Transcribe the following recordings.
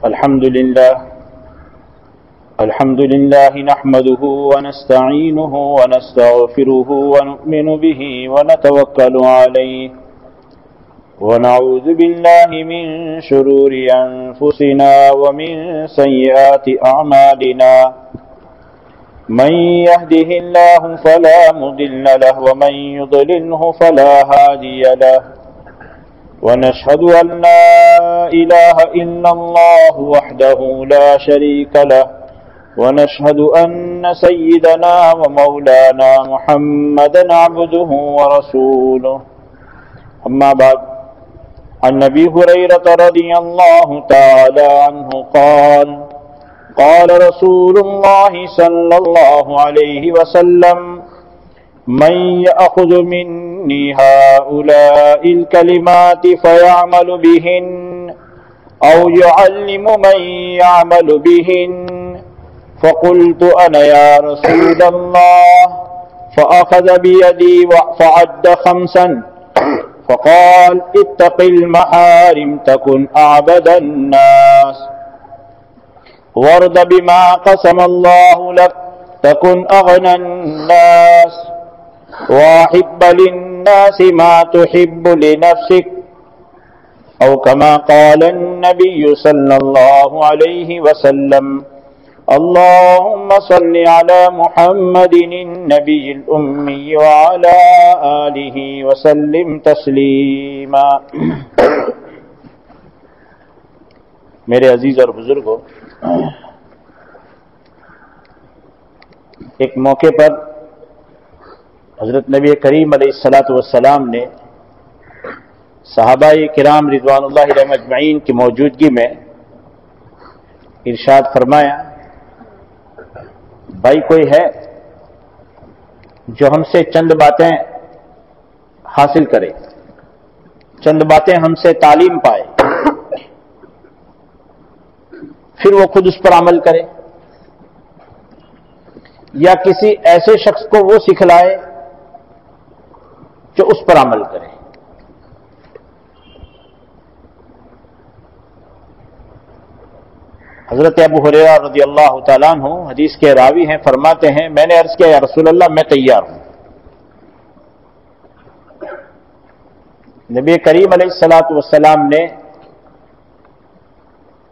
الحمد لله نحمده ونستعينه ونستغفره ونؤمن به ونتوكل عليه ونعوذ بالله من شرور أنفسنا ومن سيئات أعمالنا من يهده الله فلا مضل له ومن يضلله فلا هادي له ونشهد أن لا إله إلا الله وحده لا شريك له ونشهد أن سيدنا ومولانا محمدا عبده ورسوله أما بعد عن أبي هريرة رضي الله تعالى عنه قال قال رسول الله صلى الله عليه وسلم من يأخذ مني هؤلاء الكلمات فيعمل بهن أو يعلم من يعمل بهن فقلت أنا يا رسول الله فأخذ بيدي فعد 5 فقال اتق المحارم تكن أعبد الناس وارض بما قسم الله لك تكن أغنى الناس وأحب للناس ما تحب لنفسك أو كما قال النبي صلى الله عليه وسلم اللهم صل على محمد النبي الأمي وعلى آله وسلم تسلیما۔ میرے عزیز اور بزرگوں، ایک موقع پر حضرت نبی کریم علیہ الصلاۃ والسلام نے صحابہ کرام رضوان اللہ علیہم اجمعین کی موجودگی میں ارشاد فرمایا، بھائی کوئی ہے جو ہم سے چند باتیں حاصل کرے، چند باتیں ہم سے تعلیم پائے، پھر وہ خود اس پر عمل کرے، یا کسی ایسے شخص کو وہ سکھلائے جو اس پر عمل کرے۔ حضرت ابو ہریرہ رضی اللہ تعالیٰ عنہ حدیث کے راوی ہیں، فرماتے ہیں میں نے عرض کیا یا رسول اللہ میں تیار ہوں۔ نبی کریم علیہ الصلاۃ والسلام نے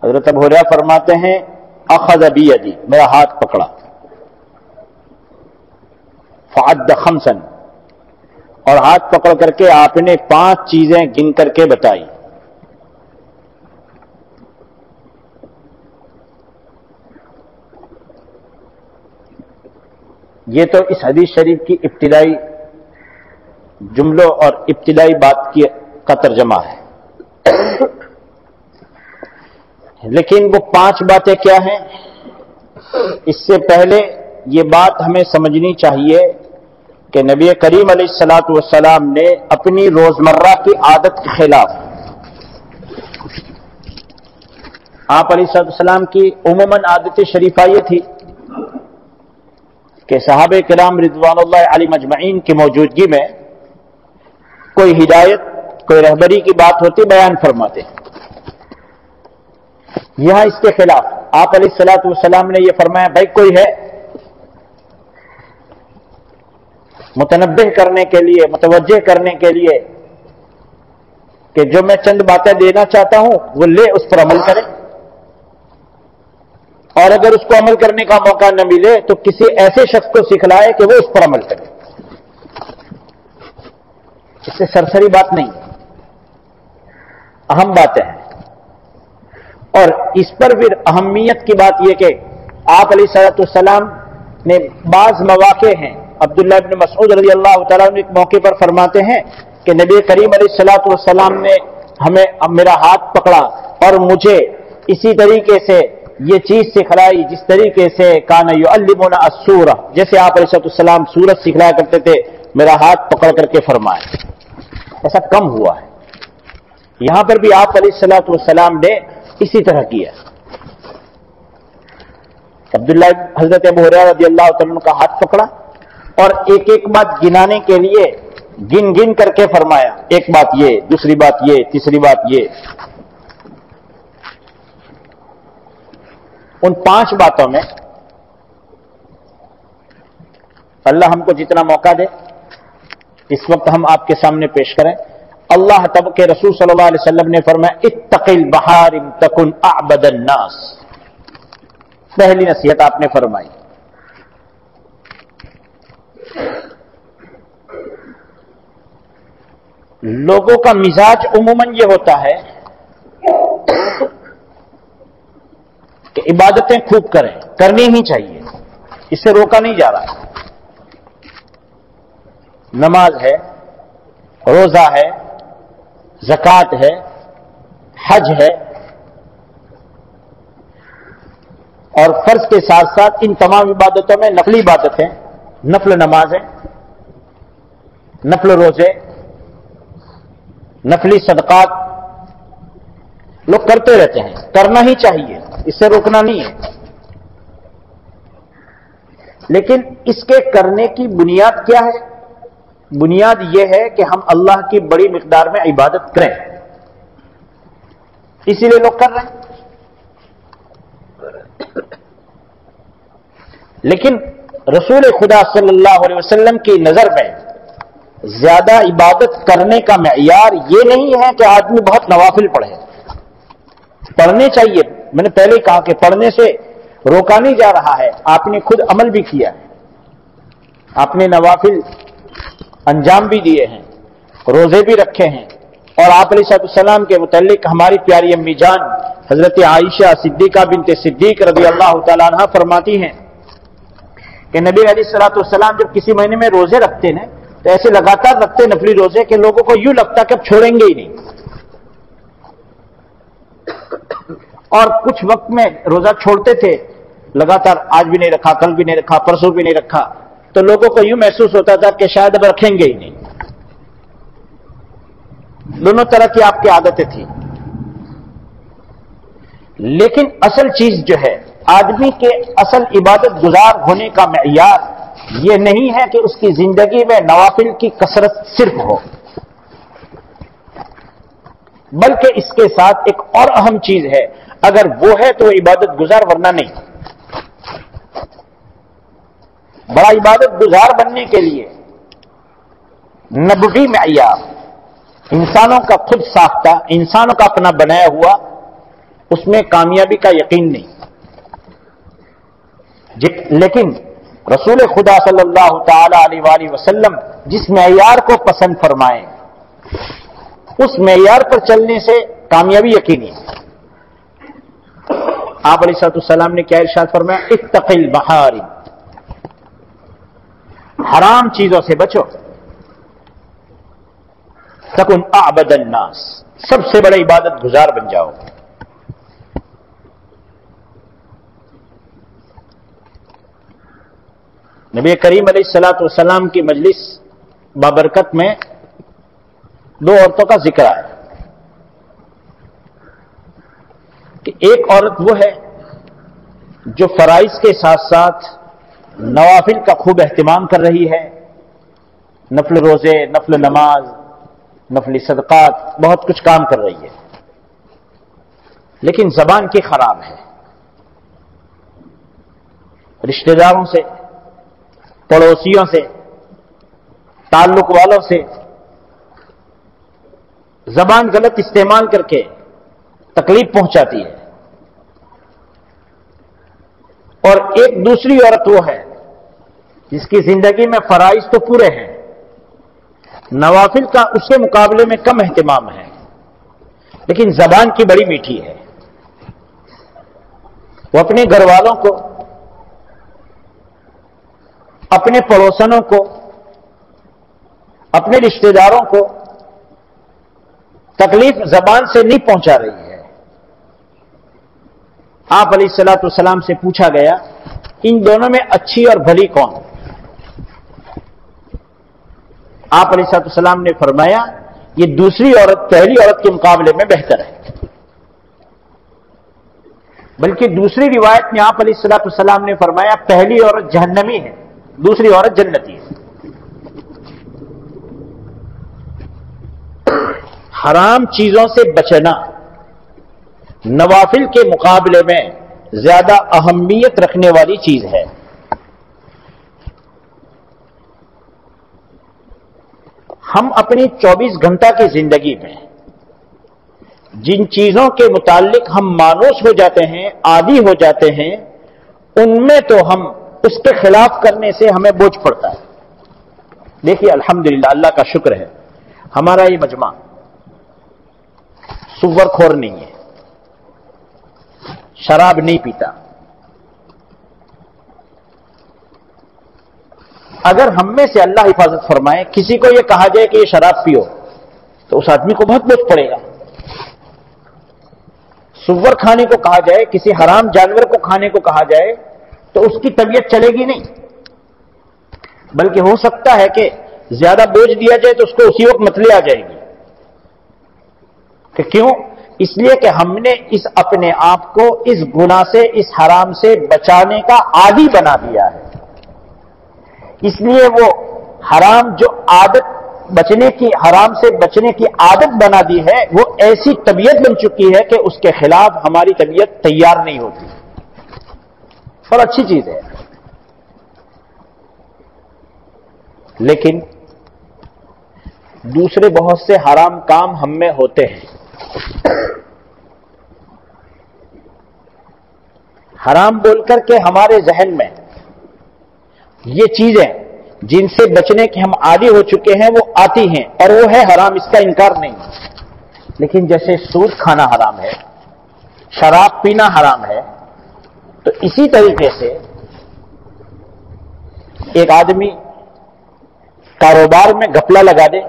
حضرت ابو ہریرہ فرماتے ہیں اخذ بیدی، میرا ہاتھ پکڑا، فعد 5 اور ہاتھ پکڑ کر کے آپ نے 5 چیزیں گن کر کے بتائی۔ یہ تو اس حدیث شریف کی ابتدائی جملوں اور ابتدائی بات کا ترجمہ ہے، لیکن وہ 5 باتیں کیا ہیں؟ اس سے پہلے یہ بات ہمیں سمجھنی چاہیے کہ نبی کریم علیہ الصلاۃ والسلام نے اپنی روزمرہ کی عادت کے خلاف، آپ علیہ الصلاۃ والسلام کی عموماً عادت شریفہ یہ تھی کہ صحابہ کرام رضوان اللہ علیہم اجمعین کی موجودگی میں کوئی ہدایت، کوئی رہبری کی بات ہوتی بیان فرماتے۔ یہاں اس کے خلاف آپ علیہ الصلاۃ والسلام نے یہ فرمایا، بھائی کوئی ہے متنبہ کرنے کے لیے، متوجہ کرنے کے لیے کہ جو میں چند باتیں دینا چاہتا ہوں وہ لے، اس پر عمل کرے، اور اگر اس کو عمل کرنے کا موقع نہ ملے تو کسی ایسے شخص کو سکھلائے کہ وہ اس پر عمل کرے۔ اس سے سرسری بات نہیں، اہم باتیں ہیں، اور اس پر پھر اہمیت کی بات یہ کہ آپ علیہ الصلوۃ والسلام نے بعض مواقع ہیں، عبداللہ ابن مسعود رضی اللہ تعالیٰ عنہ ایک موقع پر فرماتے ہیں کہ نبی کریم علیہ الصلوۃ والسلام نے میرا ہاتھ پکڑا اور مجھے اسی طریقے سے یہ چیز سکھلائی جس طریقے سے کان یعلمنا السورہ، جیسے آپ علیہ السلام سورت سکھلایا کرتے تھے، میرا ہاتھ پکڑ کر کے فرمایا۔ ایسا کم ہوا ہے، یہاں پر بھی آپ علیہ السلام نے اسی طرح کیا۔ عبداللہ حضرت ابو ہریرہ رضی اللہ تعالیٰ عنہ کا ہاتھ پکڑا اور ایک ایک بات گنانے کے لیے گن گن کر کے فرمایا، ایک بات یہ، دوسری بات یہ، تیسری بات یہ۔ ان 5 باتوں میں اللہ ہم کو جتنا موقع دے اس وقت ہم آپ کے سامنے پیش کریں. اللہ تب کے رسول صلی اللہ علیہ وسلم نے فرمایا اتق البحارم تکن اعبد الناس. پہلی نصیحت آپ نے فرمائی. لوگوں کا مزاج عموماً یہ ہوتا ہے کہ عبادتیں خوب کریں, کرنی ہی چاہیے, اس سے روکا نہیں جا رہا. نماز ہے, روزہ ہے, زکوٰۃ ہے, حج ہے, اور فرض کے ساتھ ساتھ ان تمام عبادتوں میں نفلی عبادتیں, نفل نمازیں, نفل روزے, نفلی صدقات لوگ کرتے رہتے ہیں. کرنا ہی چاہیے, اس سے روکنا نہیں ہے. لیکن اس کے کرنے کی بنیاد کیا ہے؟ بنیاد یہ ہے کہ ہم اللہ کی بڑی مقدار میں عبادت کریں, اسی لیے لوگ کر رہے ہیں. لیکن رسول خدا صلی اللہ علیہ وسلم کی نظر میں زیادہ عبادت کرنے کا معیار یہ نہیں ہے کہ آدمی بہت نوافل پڑھے. پڑھنے چاہیے, میں نے پہلے کہا کہ پڑھنے سے روکا نہیں جا رہا ہے, آپ نے خود عمل بھی کیا ہے, آپ نے نوافل انجام بھی دیے ہیں, روزے بھی رکھے ہیں. اور آپ علیہ السلام کے متعلق ہماری پیاری امی جان حضرت عائشہ صدیقہ بنت صدیق رضی اللہ تعالیٰ عنہ فرماتی ہیں کہ نبی علیہ السلام جب کسی مہینے میں روزے رکھتے نا تو ایسے لگاتار رکھتے نفلی روزے کہ لوگوں کو یوں لگتا کہ اب چھوڑیں گے ہی نہیں. اور کچھ وقت میں روزہ چھوڑتے تھے لگاتار, آج بھی نہیں رکھا, کل بھی نہیں رکھا, پرسوں بھی نہیں رکھا, تو لوگوں کو یوں محسوس ہوتا تھا کہ شاید اب رکھیں گے ہی نہیں. دونوں طرح کی آپ کی عادتیں تھیں. لیکن اصل چیز جو ہے, آدمی کے اصل عبادت گزار ہونے کا معیار یہ نہیں ہے کہ اس کی زندگی میں نوافل کی کثرت صرف ہو, بلکہ اس کے ساتھ ایک اور اہم چیز ہے. اگر وہ ہے تو وہ عبادت گزار, ورنہ نہیں. بڑا عبادت گزار بننے کے لیے نبوی معیار, انسانوں کا خود ساختہ, انسانوں کا اپنا بنایا ہوا, اس میں کامیابی کا یقین نہیں. لیکن رسول خدا صلی اللہ تعالی علیہ وآلہ وسلم جس معیار کو پسند فرمائیں اس معیار پر چلنے سے کامیابی یقینی ہے. آپ علیہ السلام نے کیا ارشاد فرمایا؟ اتق المحارم, حرام چیزوں سے بچو, تکن اعبد الناس, سب سے بڑے عبادت گزار بن جاؤ. نبی کریم علیہ السلام کی مجلس بابرکت میں 2 عورتوں کا ذکر آیا کہ ایک عورت وہ ہے جو فرائض کے ساتھ ساتھ نوافل کا خوب اہتمام کر رہی ہے, نفل روزے, نفل نماز, نفلی صدقات, بہت کچھ کام کر رہی ہے, لیکن زبان کی خراب ہے. رشتہ داروں سے, پڑوسیوں سے, تعلق والوں سے زبان غلط استعمال کر کے تکلیف پہنچاتی ہے. اور ایک دوسری عورت وہ ہے جس کی زندگی میں فرائض تو پورے ہیں, نوافل کا اس کے مقابلے میں کم اہتمام ہے, لیکن زبان کی بڑی میٹھی ہے. وہ اپنے گھر والوں کو, اپنے پڑوسنوں کو, اپنے رشتہ داروں کو تکلیف زبان سے نہیں پہنچا رہی ہے. آپ علیہ السلام سے پوچھا گیا ان دونوں میں اچھی اور بھلی کون؟ آپ علیہ السلام نے فرمایا یہ دوسری عورت پہلی عورت کے مقابلے میں بہتر ہے. بلکہ دوسری روایت میں آپ علیہ السلام نے فرمایا پہلی عورت جہنمی ہے, دوسری عورت جنتی ہے. حرام چیزوں سے بچنا نوافل کے مقابلے میں زیادہ اہمیت رکھنے والی چیز ہے. ہم اپنی 24 گھنٹہ کی زندگی میں جن چیزوں کے متعلق ہم مانوس ہو جاتے ہیں، عادی ہو جاتے ہیں، ان میں تو ہم اس کے خلاف کرنے سے ہمیں بوجھ پڑتا ہے. دیکھیے الحمدللہ، اللہ کا شکر ہے، ہمارا یہ مجمع سور خور نہیں ہے، شراب نہیں پیتا. اگر ہم میں سے اللہ حفاظت فرمائے کسی کو یہ کہا جائے کہ یہ شراب پیو تو اس آدمی کو بہت بوجھ پڑے گا. سور کھانے کو کہا جائے، کسی حرام جانور کو کھانے کو کہا جائے تو اس کی طبیعت چلے گی نہیں، بلکہ ہو سکتا ہے کہ زیادہ بوجھ دیا جائے تو اس کو اسی وقت متلی آ جائے گی. کہ کیوں؟ اس لیے کہ ہم نے اس اپنے آپ کو اس گناہ سے، اس حرام سے بچانے کا عادی بنا دیا ہے. اس لیے وہ حرام جو عادت بچنے کی، حرام سے بچنے کی عادت بنا دی ہے، وہ ایسی طبیعت بن چکی ہے کہ اس کے خلاف ہماری طبیعت تیار نہیں ہوتی. اور اچھی چیز ہے، لیکن دوسرے بہت سے حرام کام ہم میں ہوتے ہیں. حرام بول کر کے ہمارے ذہن میں یہ چیزیں جن سے بچنے کے ہم عادی ہو چکے ہیں وہ آتی ہیں، اور وہ ہے حرام، اس کا انکار نہیں. لیکن جیسے سود کھانا حرام ہے، شراب پینا حرام ہے، تو اسی طریقے سے ایک آدمی کاروبار میں گھپلا لگا دے،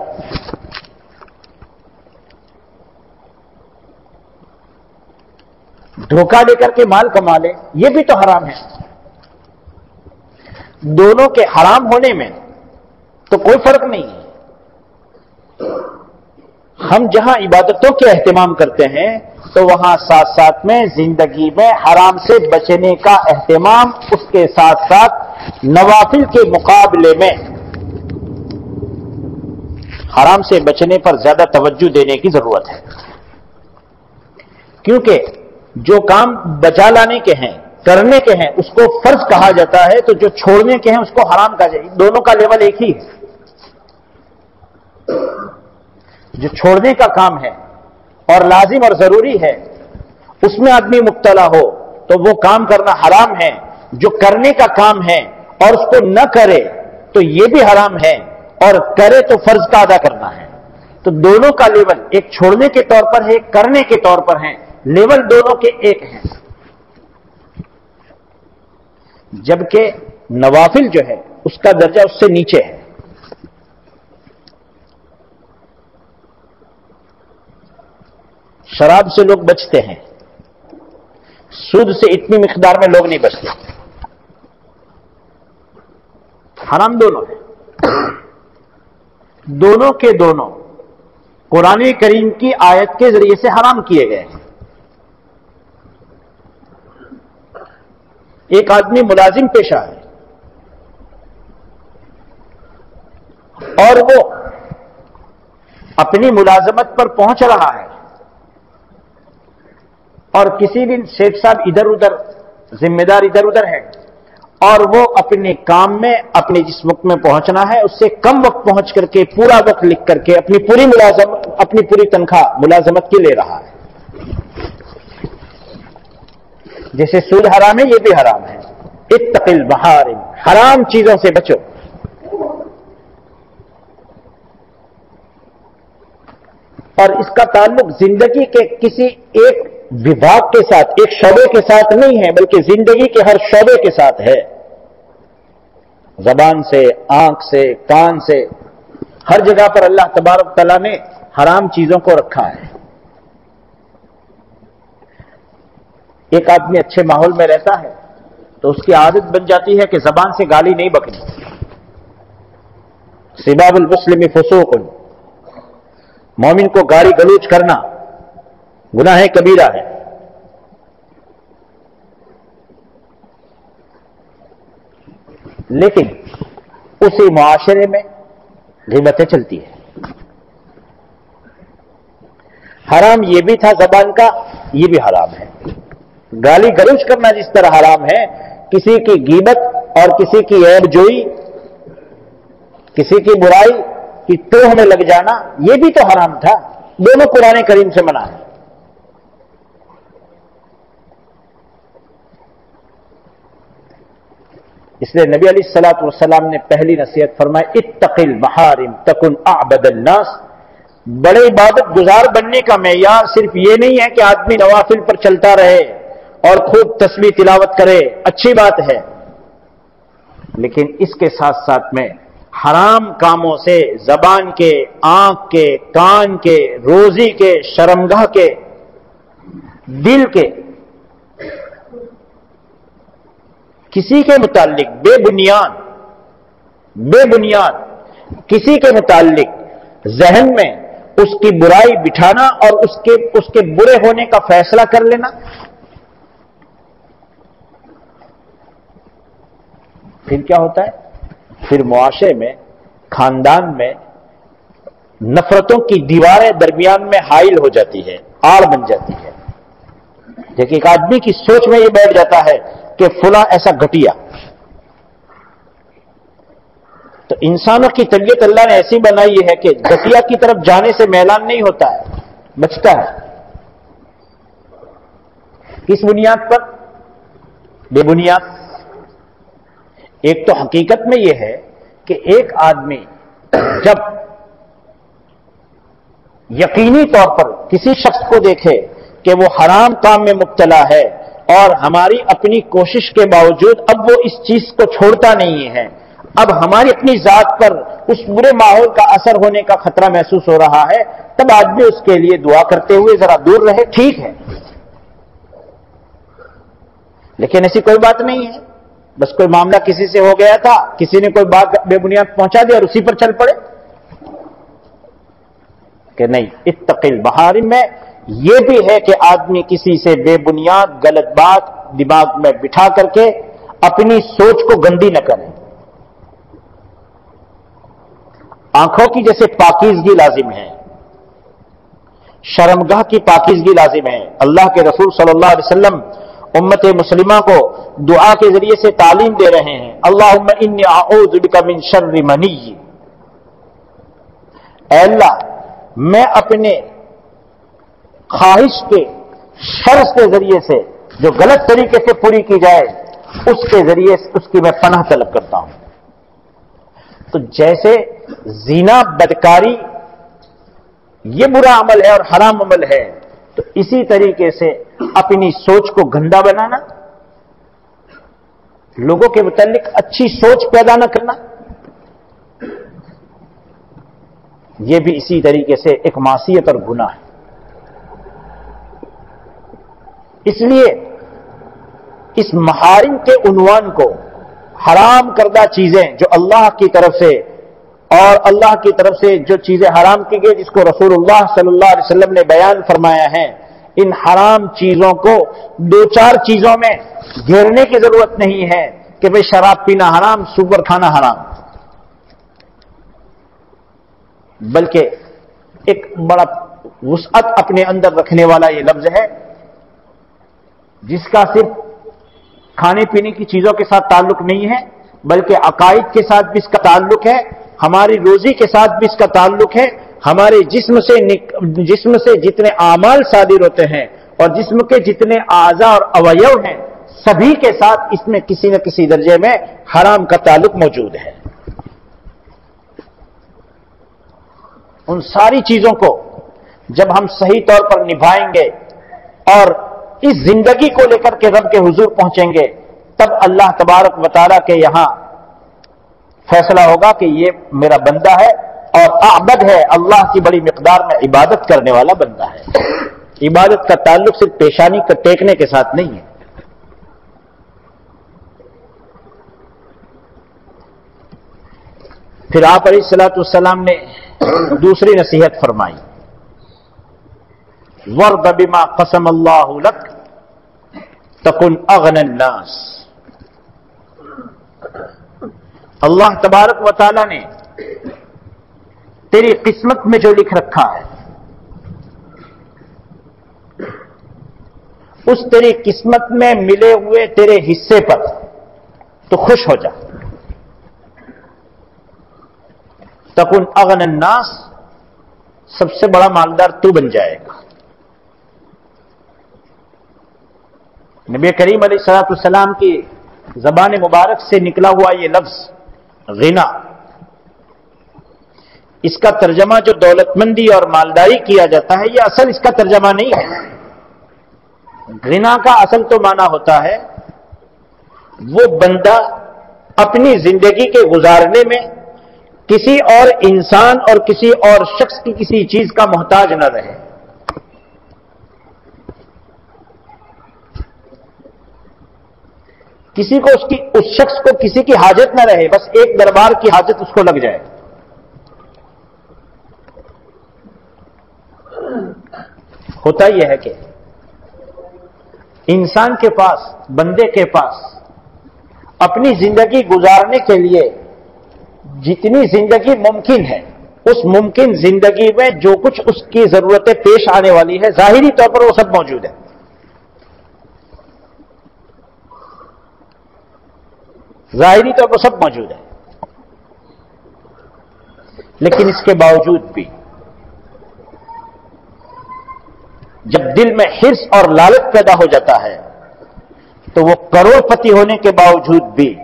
دھوکہ دے کر کے مال کما لے، یہ بھی تو حرام ہے. دونوں کے حرام ہونے میں تو کوئی فرق نہیں ہے. ہم جہاں عبادتوں کے اہتمام کرتے ہیں تو وہاں ساتھ ساتھ میں زندگی میں حرام سے بچنے کا اہتمام، اس کے ساتھ ساتھ نوافل کے مقابلے میں حرام سے بچنے پر زیادہ توجہ دینے کی ضرورت ہے. کیونکہ جو کام بچا لانے کے ہیں، کرنے کے ہیں، اس کو فرض کہا جاتا ہے، تو جو چھوڑنے کے ہیں اس کو حرام کہا جائے. دونوں کا لیول ایک ہی ہے. جو چھوڑنے کا کام ہے اور لازم اور ضروری ہے، اس میں آدمی مبتلا ہو تو وہ کام کرنا حرام ہے. جو کرنے کا کام ہے اور اس کو نہ کرے تو یہ بھی حرام ہے، اور کرے تو فرض کا ادا کرنا ہے. تو دونوں کا لیول ایک چھوڑنے کے طور پر ہے، ایک کرنے کے طور پر ہے، لیول دونوں کے ایک ہیں. جبکہ نوافل جو ہے اس کا درجہ اس سے نیچے ہے. شراب سے لوگ بچتے ہیں، سود سے اتنی مقدار میں لوگ نہیں بچتے. حرام دونوں ہیں، دونوں کے دونوں قرآن کریم کی آیت کے ذریعے سے حرام کیے گئے ہیں. ایک آدمی ملازم پیشہ ہے اور وہ اپنی ملازمت پر پہنچ رہا ہے، اور کسی دن شیخ صاحب ادھر ادھر، ذمہ دار ادھر ادھر ہے، اور وہ اپنے کام میں، اپنے جس وقت میں پہنچنا ہے اس سے کم وقت پہنچ کر کے پورا وقت لکھ کر کے اپنی پوری تنخواہ ملازمت کی لے رہا ہے. جیسے سود حرام ہے، یہ بھی حرام ہے. اتق المحارم، حرام چیزوں سے بچو. اور اس کا تعلق زندگی کے کسی ایک وبھاگ کے ساتھ، ایک شعبے کے ساتھ نہیں ہے، بلکہ زندگی کے ہر شعبے کے ساتھ ہے. زبان سے، آنکھ سے، کان سے، ہر جگہ پر اللہ تبارک تعالیٰ نے حرام چیزوں کو رکھا ہے. ایک آدمی اچھے ماحول میں رہتا ہے تو اس کی عادت بن جاتی ہے کہ زبان سے گالی نہیں بکنی. سباب المسلم فسوق، مومن کو گالی گلوچ کرنا گناہ کبیرہ ہے. لیکن اسی معاشرے میں غیبتیں چلتی ہیں. حرام یہ بھی تھا زبان کا، یہ بھی حرام ہے. گالی گلوچ کرنا جس طرح حرام ہے، کسی کی غیبت اور کسی کی عیب جوئی، کسی کی برائی کی توہ میں لگ جانا، یہ بھی تو حرام تھا، دونوں قرآن کریم سے منع ہے۔ اس لیے نبی علیہ الصلوۃ والسلام نے پہلی نصیحت فرمائی اتق المحارم تکن اعبد الناس۔ بڑے عبادت گزار بننے کا معیار صرف یہ نہیں ہے کہ آدمی نوافل پر چلتا رہے اور خوب تسبیح تلاوت کرے، اچھی بات ہے، لیکن اس کے ساتھ ساتھ میں حرام کاموں سے زبان کے، آنکھ کے، کان کے، روزی کے، شرمگاہ کے، دل کے، کسی کے متعلق بے بنیاد کسی کے متعلق ذہن میں اس کی برائی بٹھانا اور اس کے برے ہونے کا فیصلہ کر لینا، پھر کیا ہوتا ہے؟ پھر معاشرے میں، خاندان میں نفرتوں کی دیواریں درمیان میں حائل ہو جاتی ہے، آڑ بن جاتی ہے۔ دیکھیے ایک آدمی کی سوچ میں یہ بیٹھ جاتا ہے کہ فلاں ایسا گھٹیا، تو انسانوں کی طبیعت اللہ نے ایسی بنائی ہے کہ گھٹیا کی طرف جانے سے میلان نہیں ہوتا ہے، بچتا ہے۔ کس بنیاد پر؟ بے بنیاد۔ ایک تو حقیقت میں یہ ہے کہ ایک آدمی جب یقینی طور پر کسی شخص کو دیکھے کہ وہ حرام کام میں مبتلا ہے اور ہماری اپنی کوشش کے باوجود اب وہ اس چیز کو چھوڑتا نہیں ہے، اب ہماری اپنی ذات پر اس برے ماحول کا اثر ہونے کا خطرہ محسوس ہو رہا ہے، تب آدمی اس کے لیے دعا کرتے ہوئے ذرا دور رہے، ٹھیک ہے، لیکن ایسی کوئی بات نہیں ہے بس کوئی معاملہ کسی سے ہو گیا تھا، کسی نے کوئی بات بے بنیاد پہنچا دی اور اسی پر چل پڑے، کہ نہیں۔ اتق المحارم میں یہ بھی ہے کہ آدمی کسی سے بے بنیاد غلط بات دماغ میں بٹھا کر کے اپنی سوچ کو گندی نہ کرے۔ آنکھوں کی جیسے پاکیزگی لازم ہے، شرمگاہ کی پاکیزگی لازم ہے۔ اللہ کے رسول صلی اللہ علیہ وسلم امت مسلمہ کو دعا کے ذریعے سے تعلیم دے رہے ہیں، اللہم انی اعوذ بک من شر منی، اے اللہ میں اپنے خواہش کے شر کے ذریعے سے جو غلط طریقے سے پوری کی جائے اس کے ذریعے سے اس کی میں پناہ طلب کرتا ہوں۔ تو جیسے زنا، بدکاری یہ برا عمل ہے اور حرام عمل ہے، تو اسی طریقے سے اپنی سوچ کو گندا بنانا، لوگوں کے متعلق اچھی سوچ پیدا نہ کرنا، یہ بھی اسی طریقے سے ایک معصیت اور گناہ ہے۔ اس لیے اس محارم کے عنوان کو، حرام کردہ چیزیں جو اللہ کی طرف سے اور اللہ کی طرف سے جو چیزیں حرام کی گئی جس کو رسول اللہ صلی اللہ علیہ وسلم نے بیان فرمایا ہے، ان حرام چیزوں کو دو چار چیزوں میں گھیرنے کی ضرورت نہیں ہے کہ بھئی شراب پینا حرام، سور کھانا حرام، بلکہ ایک بڑا وسعت اپنے اندر رکھنے والا یہ لفظ ہے جس کا صرف کھانے پینے کی چیزوں کے ساتھ تعلق نہیں ہے بلکہ عقائد کے ساتھ بھی اس کا تعلق ہے، ہماری روزی کے ساتھ بھی اس کا تعلق ہے، ہمارے جسم سے جتنے اعمال صادر ہوتے ہیں اور جسم کے جتنے اعضاء اور اویو ہیں سبھی کے ساتھ اس میں کسی نہ کسی درجے میں حرام کا تعلق موجود ہے۔ ان ساری چیزوں کو جب ہم صحیح طور پر نبھائیں گے اور اس زندگی کو لے کر کے رب کے حضور پہنچیں گے، تب اللہ تبارک و تعالیٰ کے یہاں فیصلہ ہوگا کہ یہ میرا بندہ ہے اور اعبد ہے، اللہ کی بڑی مقدار میں عبادت کرنے والا بندہ ہے۔ عبادت کا تعلق صرف پیشانی کا ٹیکنے کے ساتھ نہیں ہے۔ پھر آپ علیہ الصلوۃ والسلام نے دوسری نصیحت فرمائی، وَرْضَ بِمَا قَسَمَ اللَّهُ لَكَ تَكُنْ أَغْنَى النَّاسِ۔ اللہ تبارک و تعالیٰ نے تیری قسمت میں جو لکھ رکھا ہے اس تیری قسمت میں ملے ہوئے تیرے حصے پر تو خوش ہو جا. تکن اغن الناس، سب سے بڑا مالدار تو بن جائے گا. نبی کریم علیہ الصلوۃ والسلام کی زبان مبارک سے نکلا ہوا یہ لفظ غنا، اس کا ترجمہ جو دولت مندی اور مالداری کیا جاتا ہے، یہ اصل اس کا ترجمہ نہیں ہے. غنا کا اصل تو معنی ہوتا ہے وہ بندہ اپنی زندگی کے گزارنے میں کسی اور انسان اور کسی اور شخص کی کسی چیز کا محتاج نہ رہے. کسی کو اس شخص کو کسی کی حاجت نہ رہے، بس ایک دربار کی حاجت اس کو لگ جائے. ہوتا یہ ہے کہ انسان کے پاس، بندے کے پاس اپنی زندگی گزارنے کے لیے جتنی زندگی ممکن ہے، اس ممکن زندگی میں جو کچھ اس کی ضرورتیں پیش آنے والی ہے، ظاہری طور پر وہ سب موجود ہے. ظاہری طور پر سب موجود ہے، لیکن اس کے باوجود بھی جب دل میں حرص اور لالچ پیدا ہو جاتا ہے تو وہ کروڑ پتی ہونے کے باوجود بھی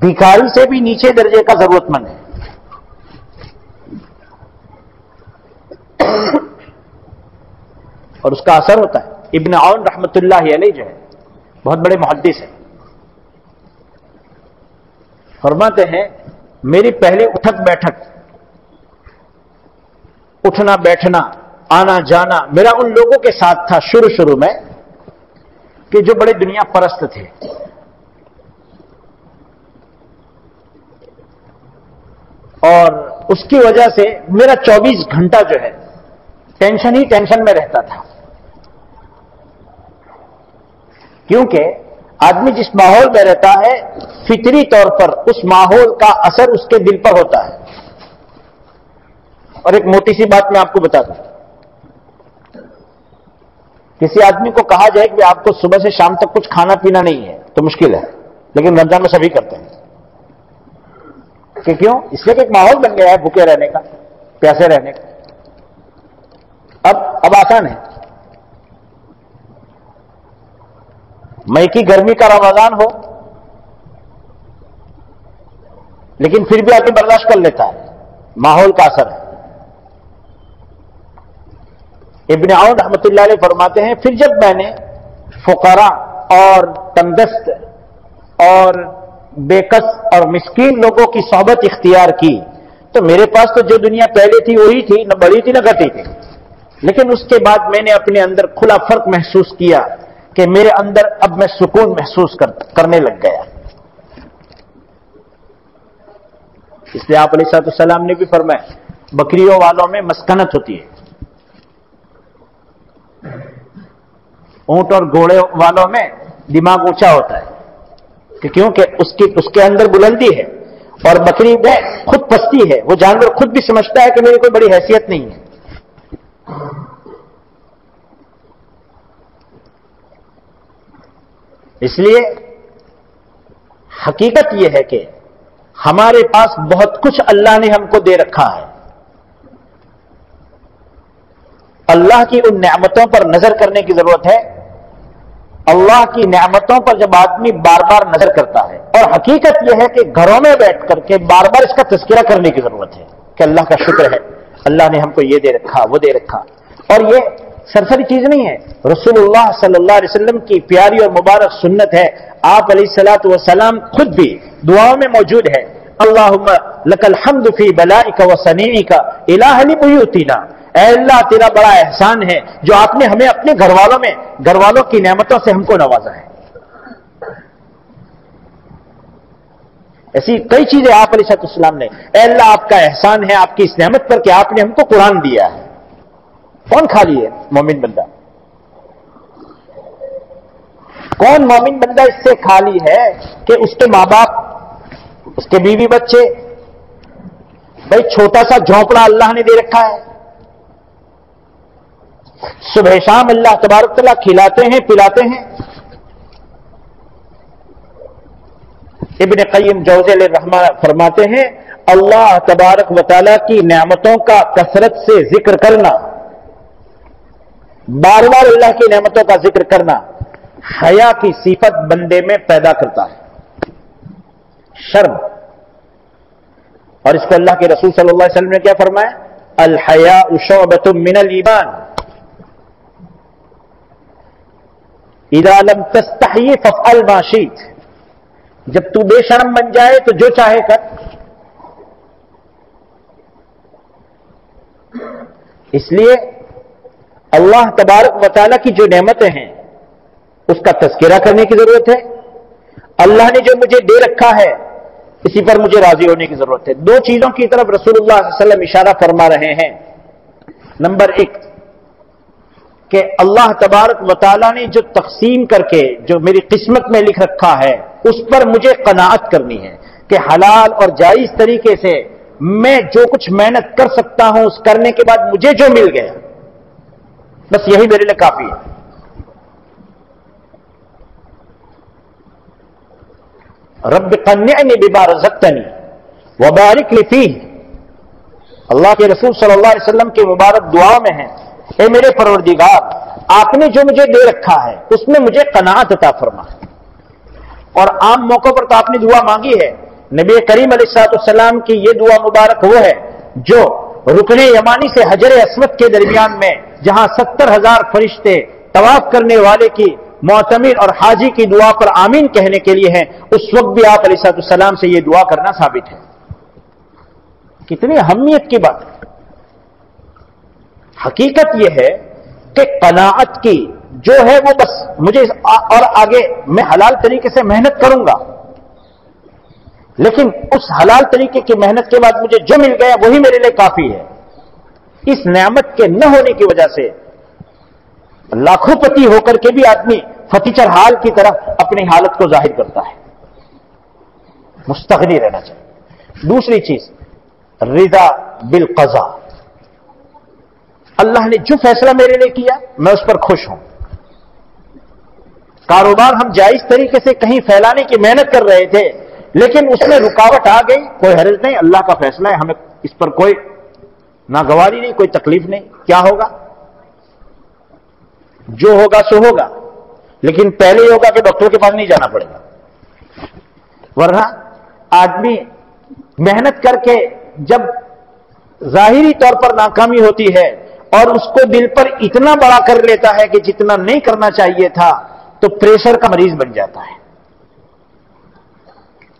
بھکاری سے بھی نیچے درجے کا ضرورت مند ہے. اور اس کا اثر ہوتا ہے. ابن عون رحمۃ اللہ علیہ جو ہے بہت بڑے محدث ہیں، فرماتے ہیں میری پہلی اٹھک بیٹھک، اٹھنا بیٹھنا آنا جانا میرا ان لوگوں کے ساتھ تھا شروع میں کہ جو بڑے دنیا پرست تھے. اور اس کی وجہ سے میرا 24 گھنٹہ جو ہے ٹینشن ہی ٹینشن میں رہتا تھا، کیونکہ آدمی جس ماحول میں رہتا ہے فطری طور پر اس ماحول کا اثر اس کے دل پر ہوتا ہے. اور ایک موٹی سی بات میں آپ کو بتا دوں، کسی آدمی کو کہا جائے کہ آپ کو صبح سے شام تک کچھ کھانا پینا نہیں ہے تو مشکل ہے، لیکن رمضان میں سبھی کرتے ہیں. کہ کیوں؟ اس لیے کہ ایک ماحول بن گیا ہے بھوکے رہنے کا، پیاسے رہنے کا. اب آسان ہے. مئی کی گرمی کا رمضان ہو لیکن پھر بھی آدمی برداشت کر لیتا ہے، ماحول کا اثر ہے. ابن عون رحمۃ اللہ علیہ فرماتے ہیں پھر جب میں نے فقراء اور تندرست اور بے کس اور مسکین لوگوں کی صحبت اختیار کی تو میرے پاس تو جو دنیا پہلے تھی وہی تھی، نہ بڑی تھی نہ گھٹی تھی. لیکن اس کے بعد میں نے اپنے اندر کھلا فرق محسوس کیا کہ میرے اندر اب میں سکون محسوس کرنے لگ گیا. اس لیے آپ علیہ الصلوۃ والسلام نے بھی فرمایا بکریوں والوں میں مسکنت ہوتی ہے، اونٹ اور گھوڑے والوں میں دماغ اونچا ہوتا ہے، کہ کیونکہ اس کے اندر بلندی ہے، اور بکری میں خود پستی ہے. وہ جانور خود بھی سمجھتا ہے کہ میری کوئی بڑی حیثیت نہیں ہے. اس لیے حقیقت یہ ہے کہ ہمارے پاس بہت کچھ اللہ نے ہم کو دے رکھا ہے. اللہ کی ان نعمتوں پر نظر کرنے کی ضرورت ہے. اللہ کی نعمتوں پر جب آدمی بار بار نظر کرتا ہے، اور حقیقت یہ ہے کہ گھروں میں بیٹھ کر کے بار بار اس کا تذکرہ کرنے کی ضرورت ہے کہ اللہ کا شکر ہے، اللہ نے ہم کو یہ دے رکھا وہ دے رکھا. اور یہ سرسری چیز نہیں ہے، رسول اللہ صلی اللہ علیہ وسلم کی پیاری اور مبارک سنت ہے. آپ علیہ الصلوۃ والسلام خود بھی دعاؤں میں موجود ہے، اللہم لک الحمد فی بلائک و صنیعک الہ لبیوتنا. اے اللہ تیرا بڑا احسان ہے جو آپ نے ہمیں اپنے گھر والوں کی نعمتوں سے ہم کو نوازا ہے. ایسی کئی چیزیں آپ علیہ السلام نے، اے اللہ آپ کا احسان ہے آپ کی اس نعمت پر کہ آپ نے ہم کو قرآن دیا ہے. کون خالی ہے؟ مومن بندہ. کون مومن بندہ اس سے خالی ہے کہ اس کے ماں باپ، اس کے بیوی بچے، بھائی چھوٹا سا جھونپڑا اللہ نے دے رکھا ہے، صبح شام اللہ تبارک تعالیٰ کھلاتے ہیں پلاتے ہیں. ابن قیم جوزی علیہ الرحمہ فرماتے ہیں اللہ تبارک و تعالیٰ کی نعمتوں کا کثرت سے ذکر کرنا، بار بار اللہ کی نعمتوں کا ذکر کرنا حیا کی صفت بندے میں پیدا کرتا ہے، شرم. اور اس کو اللہ کے رسول صلی اللہ علیہ وسلم نے کیا فرمایا؟ الحیاء شعبۃ من الایمان اذا لم تستحی فافعل ما شئت. جب تو بے شرم بن جائے تو جو چاہے کر. اس لیے اللہ تبارک و تعالیٰ کی جو نعمتیں ہیں اس کا تذکرہ کرنے کی ضرورت ہے. اللہ نے جو مجھے دے رکھا ہے اسی پر مجھے راضی ہونے کی ضرورت ہے. دو چیزوں کی طرف رسول اللہ صلی اللہ علیہ وسلم اشارہ فرما رہے ہیں. نمبر ایک کہ اللہ تبارک و تعالیٰ نے جو تقسیم کر کے جو میری قسمت میں لکھ رکھا ہے اس پر مجھے قناعت کرنی ہے کہ حلال اور جائز طریقے سے میں جو کچھ محنت کر سکتا ہوں اس کرنے کے بعد مجھے جو مل گیا بس یہی میرے لیے کافی ہے. رب قنعنی بما رزقتنی وبارک لی فیہ. اللہ کے رسول صلی اللہ علیہ وسلم کے مبارک دعا میں ہے اے میرے پروردگار آپ نے جو مجھے دے رکھا ہے اس میں مجھے قناعت عطا فرما. اور عام موقع پر تو آپ نے دعا مانگی ہے. نبی کریم علیہ الصلوۃ والسلام کی یہ دعا مبارک وہ ہے جو رکن یمانی سے حجر اسود کے درمیان میں جہاں 70,000 فرشتے طواف کرنے والے کی معتمر اور حاجی کی دعا پر آمین کہنے کے لیے ہیں، اس وقت بھی آپ علیہ الصلوۃ والسلام سے یہ دعا کرنا ثابت ہے. کتنی اہمیت کی بات ہے. حقیقت یہ ہے کہ قناعت کی جو ہے وہ بس مجھے اور آگے میں حلال طریقے سے محنت کروں گا لیکن اس حلال طریقے کی محنت کے بعد مجھے جو مل گیا وہی میرے لیے کافی ہے. اس نعمت کے نہ ہونے کی وجہ سے لاکھوں پتی ہو کر کے بھی آدمی فتیچر حال کی طرح اپنی حالت کو ظاہر کرتا ہے. مستغنی رہنا چاہیے. دوسری چیز رضا بالقضاء. اللہ نے جو فیصلہ میرے لیے کیا میں اس پر خوش ہوں. کاروبار ہم جائز طریقے سے کہیں پھیلانے کی محنت کر رہے تھے لیکن اس میں رکاوٹ آ گئی، کوئی حرج نہیں، اللہ کا فیصلہ ہے، ہمیں اس پر کوئی ناگواری نہیں، کوئی تکلیف نہیں. کیا ہوگا؟ جو ہوگا سو ہوگا، لیکن پہلے یہ ہوگا کہ ڈاکٹر کے پاس نہیں جانا پڑے گا. ورنہ آدمی محنت کر کے جب ظاہری طور پر ناکامی ہوتی ہے اور اس کو دل پر اتنا بڑا کر لیتا ہے کہ جتنا نہیں کرنا چاہیے تھا تو پریشر کا مریض بن جاتا ہے.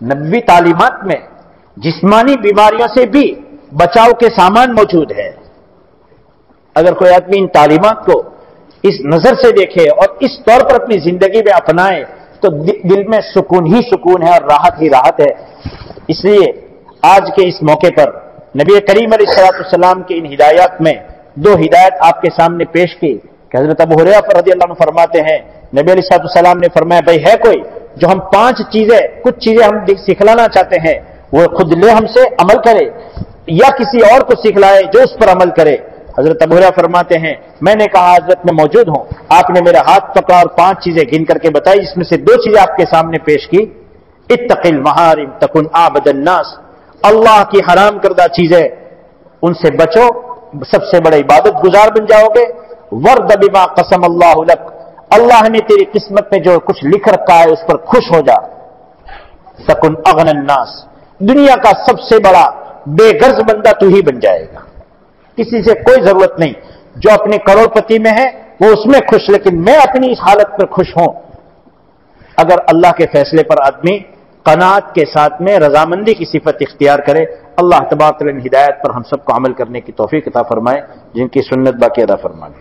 نبوی تعلیمات میں جسمانی بیماریوں سے بھی بچاؤ کے سامان موجود ہے. اگر کوئی آدمی ان تعلیمات کو اس نظر سے دیکھے اور اس طور پر اپنی زندگی میں اپنائے تو دل میں سکون ہی سکون ہے اور راحت ہی راحت ہے. اس لیے آج کے اس موقع پر نبی کریم علیہ الصلوۃ والسلام کی ان ہدایات میں دو ہدایت آپ کے سامنے پیش کی کہ حضرت ابو ہریرہ رضی اللہ عنہ فرماتے ہیں نبی علیہ الصلوۃ والسلام نے فرمایا بھائی ہے کوئی جو ہم کچھ چیزیں ہم سکھلانا چاہتے ہیں وہ خود لے ہم سے عمل کرے یا کسی اور کو سکھلائے جو اس پر عمل کرے. حضرت ابو ہریرہ فرماتے ہیں میں نے کہا حضرت میں موجود ہوں. آپ نے میرا ہاتھ پکڑا اور 5 چیزیں گن کر کے بتائی، اس میں سے 2 چیزیں آپ کے سامنے پیش کی. اتق المحارم تکن عابد الناس. اللہ کی حرام کردہ چیزیں ان سے بچو، سب سے بڑے عبادت گزار بن جاؤ گے. ورد بما قسم اللہ لک. اللہ نے تیری قسمت میں جو کچھ لکھ رکھا ہے اس پر خوش ہو جا. تکن اغنى الناس. دنیا کا سب سے بڑا بے غرض بندہ تو ہی بن جائے گا. کسی سے کوئی ضرورت نہیں. جو اپنے کروڑ پتی میں ہے وہ اس میں خوش، لیکن میں اپنی اس حالت پر خوش ہوں. اگر اللہ کے فیصلے پر آدمی قناعت کے ساتھ میں رضامندی کی صفت اختیار کرے، اللہ تبارک و تعالی ہدایت پر ہم سب کو عمل کرنے کی توفیق عطا فرمائے، جن کی سنت باقی ادا فرمائے.